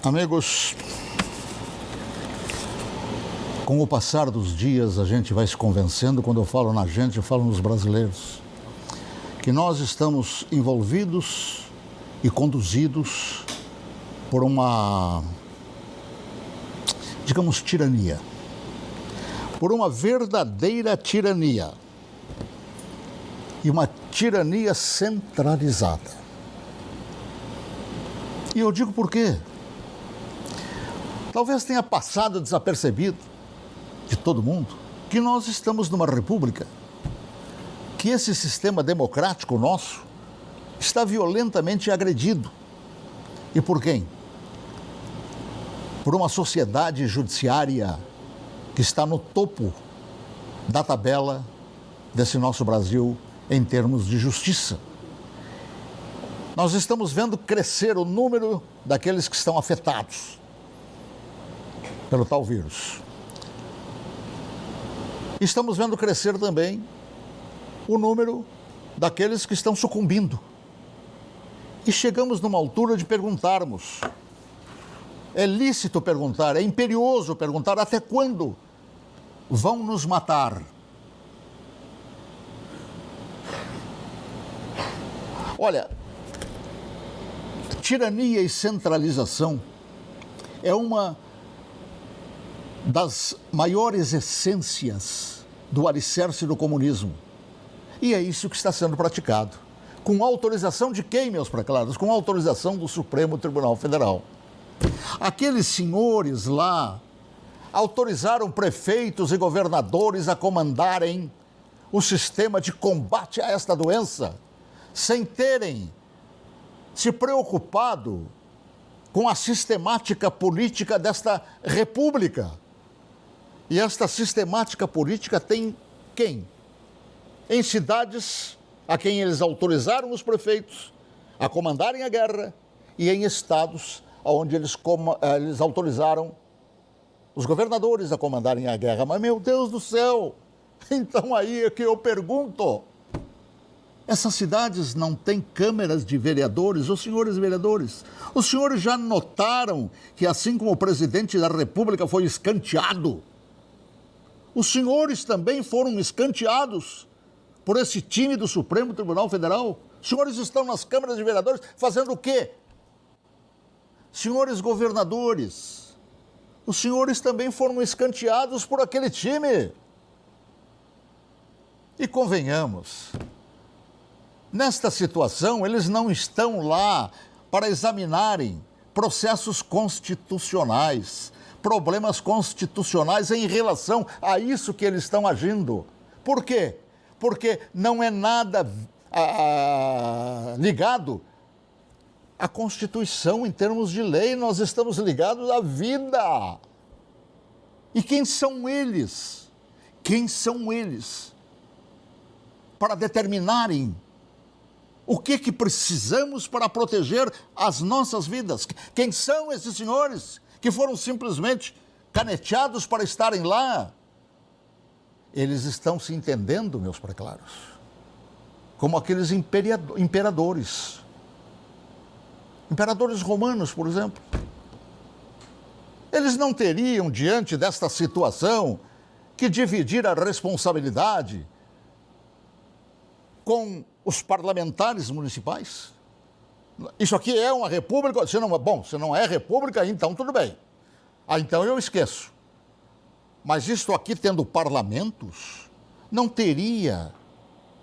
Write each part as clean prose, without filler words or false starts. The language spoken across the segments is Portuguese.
Amigos, com o passar dos dias a gente vai se convencendo, quando eu falo na gente, eu falo nos brasileiros, que nós estamos envolvidos e conduzidos por uma, digamos, tirania, por uma verdadeira tirania, e uma tirania centralizada. E eu digo por quê? Talvez tenha passado desapercebido de todo mundo que nós estamos numa república, que esse sistema democrático nosso está violentamente agredido. E por quem? Por uma sociedade judiciária que está no topo da tabela desse nosso Brasil em termos de justiça. Nós estamos vendo crescer o número daqueles que estão afetados pelo tal vírus. Estamos vendo crescer também o número daqueles que estão sucumbindo. E chegamos numa altura de perguntarmos, é lícito perguntar, é imperioso perguntar, até quando vão nos matar? Olha, tirania e centralização é uma das maiores essências do alicerce do comunismo. E é isso que está sendo praticado. Com autorização de quem, meus preclaros? Com autorização do Supremo Tribunal Federal. Aqueles senhores lá autorizaram prefeitos e governadores a comandarem o sistema de combate a esta doença, sem terem se preocupado com a sistemática política desta república. E esta sistemática política tem quem? Em cidades a quem eles autorizaram os prefeitos a comandarem a guerra e em estados onde eles autorizaram os governadores a comandarem a guerra. Mas, meu Deus do céu, então aí é que eu pergunto, essas cidades não têm câmeras de vereadores? Os senhores vereadores, os senhores já notaram que assim como o presidente da República foi escanteado, os senhores também foram escanteados por esse time do Supremo Tribunal Federal? Os senhores estão nas câmaras de vereadores fazendo o quê? Senhores governadores, os senhores também foram escanteados por aquele time. E convenhamos, nesta situação, eles não estão lá para examinarem processos constitucionais, problemas constitucionais em relação a isso que eles estão agindo. Por quê? Porque não é nada ligado à Constituição em termos de lei, nós estamos ligados à vida. E quem são eles? Quem são eles para determinarem o que precisamos para proteger as nossas vidas? Quem são esses senhores que foram simplesmente caneteados para estarem lá? Eles estão se entendendo, meus preclaros, como aqueles imperadores romanos, por exemplo. Eles não teriam, diante desta situação, que dividir a responsabilidade com os parlamentares municipais? Isso aqui é uma república? Se não é república, então tudo bem. Então eu esqueço. Mas isto aqui, tendo parlamentos, não teria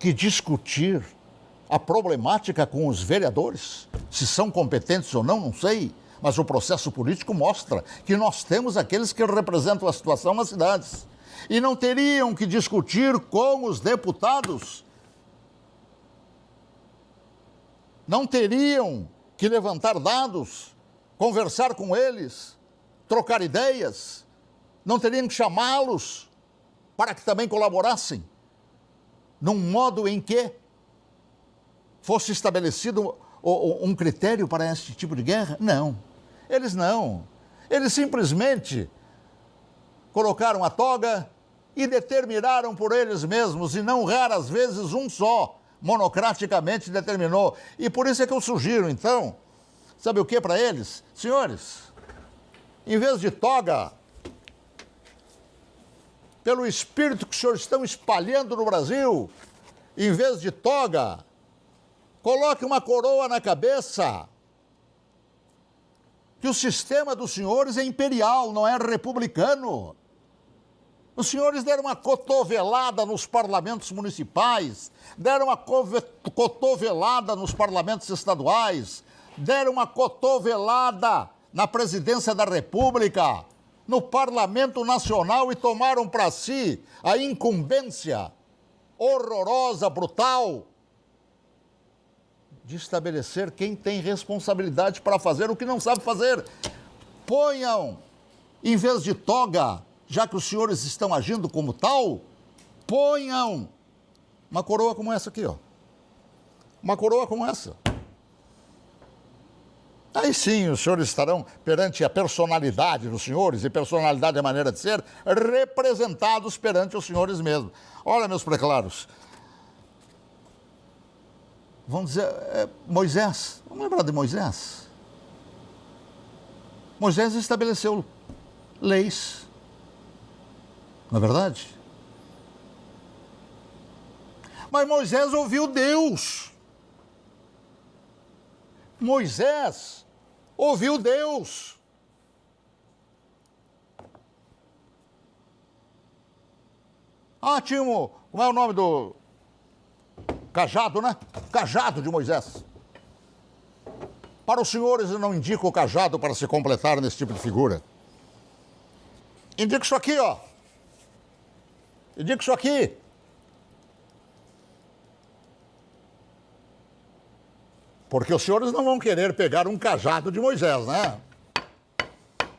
que discutir a problemática com os vereadores? Se são competentes ou não, não sei. Mas o processo político mostra que nós temos aqueles que representam a situação nas cidades. E não teriam que discutir com os deputados? Não teriam que levantar dados, conversar com eles, trocar ideias? Não teriam que chamá-los para que também colaborassem num modo em que fosse estabelecido um critério para esse tipo de guerra? Não. Eles simplesmente colocaram a toga e determinaram por eles mesmos, e não raras vezes um só, monocraticamente determinou. E por isso é que eu sugiro, então, sabe o que para eles? Senhores, Em vez de toga, pelo espírito que os senhores estão espalhando no Brasil, em vez de toga, coloque uma coroa na cabeça. Que o sistema dos senhores é imperial, não é republicano. Os senhores deram uma cotovelada nos parlamentos municipais, deram uma cotovelada nos parlamentos estaduais, deram uma cotovelada na presidência da República, no Parlamento Nacional e tomaram para si a incumbência horrorosa, brutal, de estabelecer quem tem responsabilidade para fazer o que não sabe fazer. Ponham, em vez de toga, já que os senhores estão agindo como tal, ponham uma coroa como essa aqui, ó. Uma coroa como essa. Aí sim, os senhores estarão, perante a personalidade dos senhores, e personalidade é a maneira de ser, representados perante os senhores mesmos. Olha, meus preclaros, vamos dizer, Moisés, vamos lembrar de Moisés? Moisés estabeleceu leis, não é verdade? Mas Moisés ouviu Deus. Moisés ouviu Deus. Tinha como é o nome do cajado, né? Cajado de Moisés. Para os senhores, eu não indico o cajado para se completar nesse tipo de figura. Indico isso aqui, ó. Indico isso aqui. Porque os senhores não vão querer pegar um cajado de Moisés, né?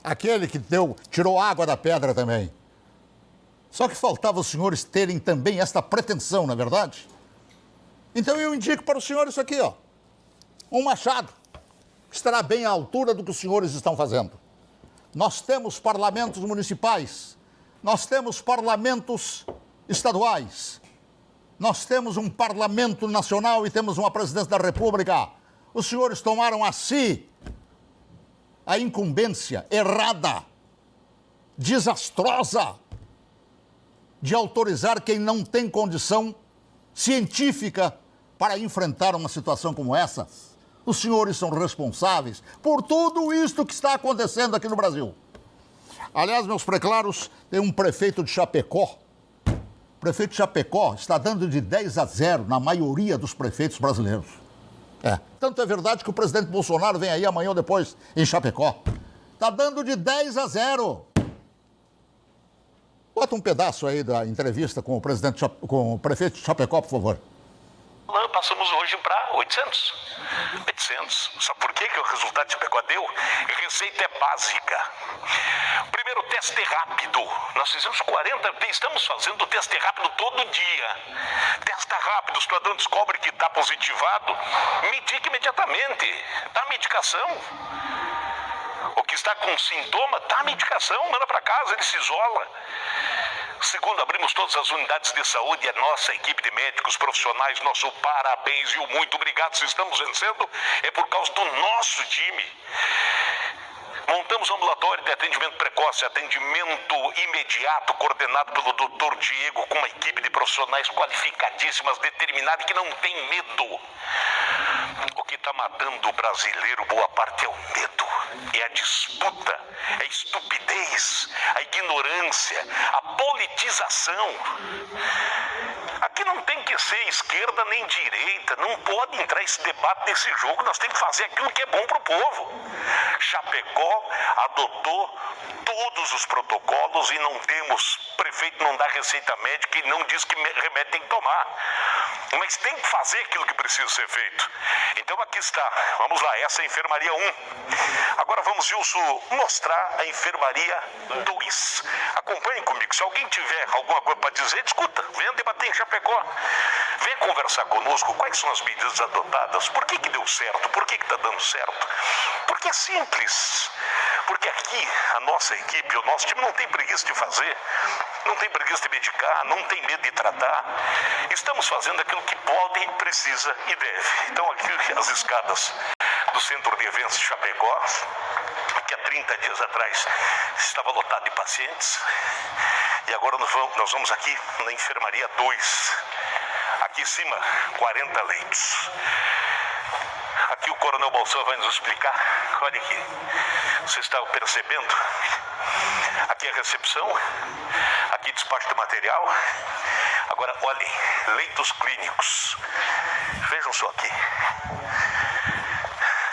Aquele que tirou água da pedra também. Só que faltava os senhores terem também esta pretensão, não é verdade? Então eu indico para os senhores isso aqui, ó. Um machado, que estará bem à altura do que os senhores estão fazendo. Nós temos parlamentos municipais, nós temos parlamentos estaduais, nós temos um parlamento nacional e temos uma presidência da República. Os senhores tomaram a si a incumbência errada, desastrosa, de autorizar quem não tem condição científica para enfrentar uma situação como essa. Os senhores são responsáveis por tudo isto que está acontecendo aqui no Brasil. Aliás, meus preclaros, tem um prefeito de Chapecó. O prefeito de Chapecó está dando de 10-0 na maioria dos prefeitos brasileiros. Tanto é verdade que o presidente Bolsonaro vem aí amanhã ou depois em Chapecó. Está dando de 10-0. Bota um pedaço aí da entrevista com o prefeito de Chapecó, por favor. Passamos hoje para 800. Sabe por quê que o resultado de Chapecó deu? Receita é básica. Primeiro, teste rápido. Nós fizemos 40, estamos fazendo teste rápido todo dia. Testa rápido, o cidadão descobre que está positivado, medica imediatamente. Dá medicação. O que está com sintoma, dá medicação, manda para casa, ele se isola. Segundo, abrimos todas as unidades de saúde e a nossa equipe de médicos profissionais, nosso parabéns e o muito obrigado. Se estamos vencendo, é por causa do nosso time. Montamos um ambulatório de atendimento precoce, atendimento imediato, coordenado pelo Dr. Diego, com uma equipe de profissionais qualificadíssimas, determinadas, que não tem medo. O que está matando o brasileiro, boa parte, é o medo, é a disputa, é a estupidez, a ignorância, a politização. Aqui não tem que ser esquerda nem direita, não pode entrar esse debate nesse jogo, nós temos que fazer aquilo que é bom para o povo. Chapecó adotou todos os protocolos e não temos, prefeito não dá receita médica e não diz que remédio tem que tomar. Mas tem que fazer aquilo que precisa ser feito. Então aqui está, vamos lá, essa é a enfermaria 1. Agora vamos, Wilson, mostrar a enfermaria 2. Acompanhem comigo, se alguém tiver alguma coisa para dizer, discuta, venha debater em Chapecó. Venha conversar conosco, quais são as medidas adotadas, por que deu certo, por que está dando certo. Porque é simples, porque aqui a nossa equipe, o nosso time não tem preguiça de fazer, não tem preguiça de medicar, não tem medo de tratar. Estamos fazendo aquilo que pode, precisa e deve. Então aqui as escadas do Centro de Eventos de Chapecó, que há 30 dias atrás estava lotado de pacientes. E agora nós vamos aqui na Enfermaria 2. Aqui em cima, 40 leitos. Aqui o Coronel Bolsonaro vai nos explicar. Olha aqui, vocês estão percebendo? Aqui é a recepção, aqui despacho de material. Agora, olhem, leitos clínicos. Vejam só aqui.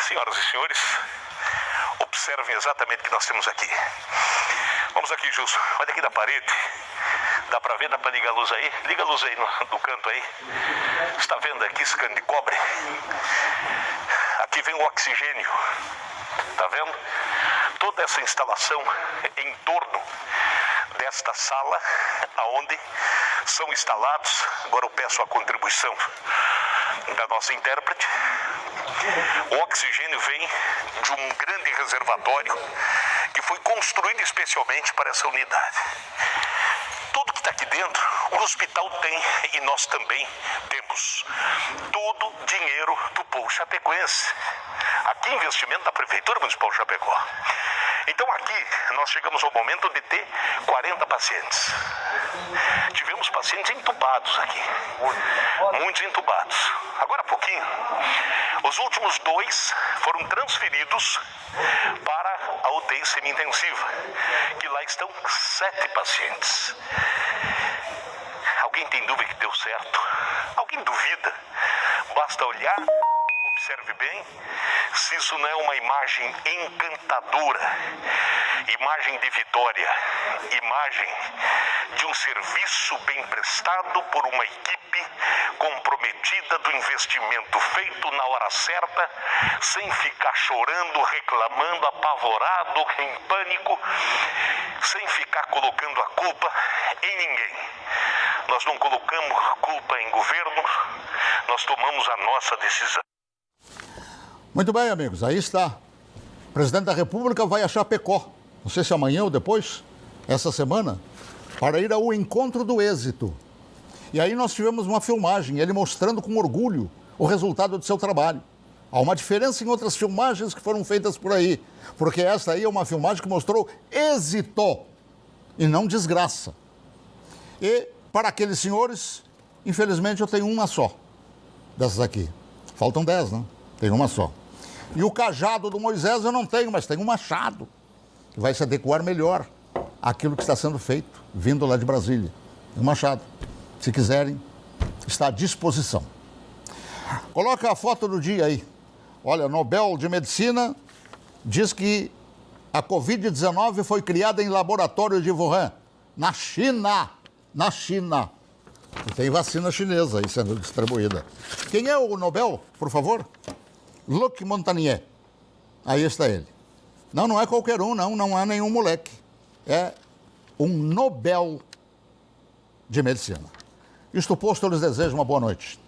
Senhoras e senhores, observem exatamente o que nós temos aqui. Vamos aqui, Gilson. Olha aqui na parede. Dá pra ver? Dá pra ligar a luz aí? Liga a luz aí no canto aí. Você está vendo aqui esse cano de cobre? Aqui vem o oxigênio. Tá vendo? Toda essa instalação em torno desta sala, aonde são instalados, agora eu peço a contribuição da nossa intérprete. O oxigênio vem de um grande reservatório que foi construído especialmente para essa unidade. Tudo que está aqui dentro, o hospital tem e nós também temos. Todo dinheiro do povo chapecoense. Aqui, investimento da Prefeitura Municipal de Chapecó. Então aqui nós chegamos ao momento de ter 40 pacientes. Tivemos pacientes entubados aqui. Muitos entubados. Agora há pouquinho, os últimos 2 foram transferidos para a UTI semi-intensiva, que lá estão 7 pacientes. Alguém tem dúvida que deu certo? Alguém duvida? Basta olhar, observe bem, se isso não é uma imagem encantadora, imagem de vitória, imagem de um serviço bem prestado por uma equipe comprometida do investimento feito na hora certa, sem ficar chorando, reclamando, apavorado, em pânico, sem ficar colocando a culpa em ninguém. Nós não colocamos culpa em governo, nós tomamos a nossa decisão. Muito bem, amigos, aí está. O presidente da República vai a Chapecó, não sei se amanhã ou depois, essa semana, para ir ao encontro do êxito. E aí nós tivemos uma filmagem, ele mostrando com orgulho o resultado do seu trabalho. Há uma diferença em outras filmagens que foram feitas por aí, porque essa aí é uma filmagem que mostrou êxito e não desgraça. E para aqueles senhores, infelizmente eu tenho uma só dessas aqui. Faltam 10, né? Tenho uma só. E o cajado do Moisés eu não tenho, mas tenho um machado, que vai se adequar melhor àquilo que está sendo feito, vindo lá de Brasília. Um machado. Se quiserem, está à disposição. Coloca a foto do dia aí. Olha, Nobel de Medicina diz que a Covid-19 foi criada em laboratório de Wuhan, na China. Na China. E tem vacina chinesa aí sendo distribuída. Quem é o Nobel, por favor? Luc Montagnier. Aí está ele. Não, não é qualquer um, não é nenhum moleque. É um Nobel de Medicina. Isto posto, eu lhes desejo uma boa noite.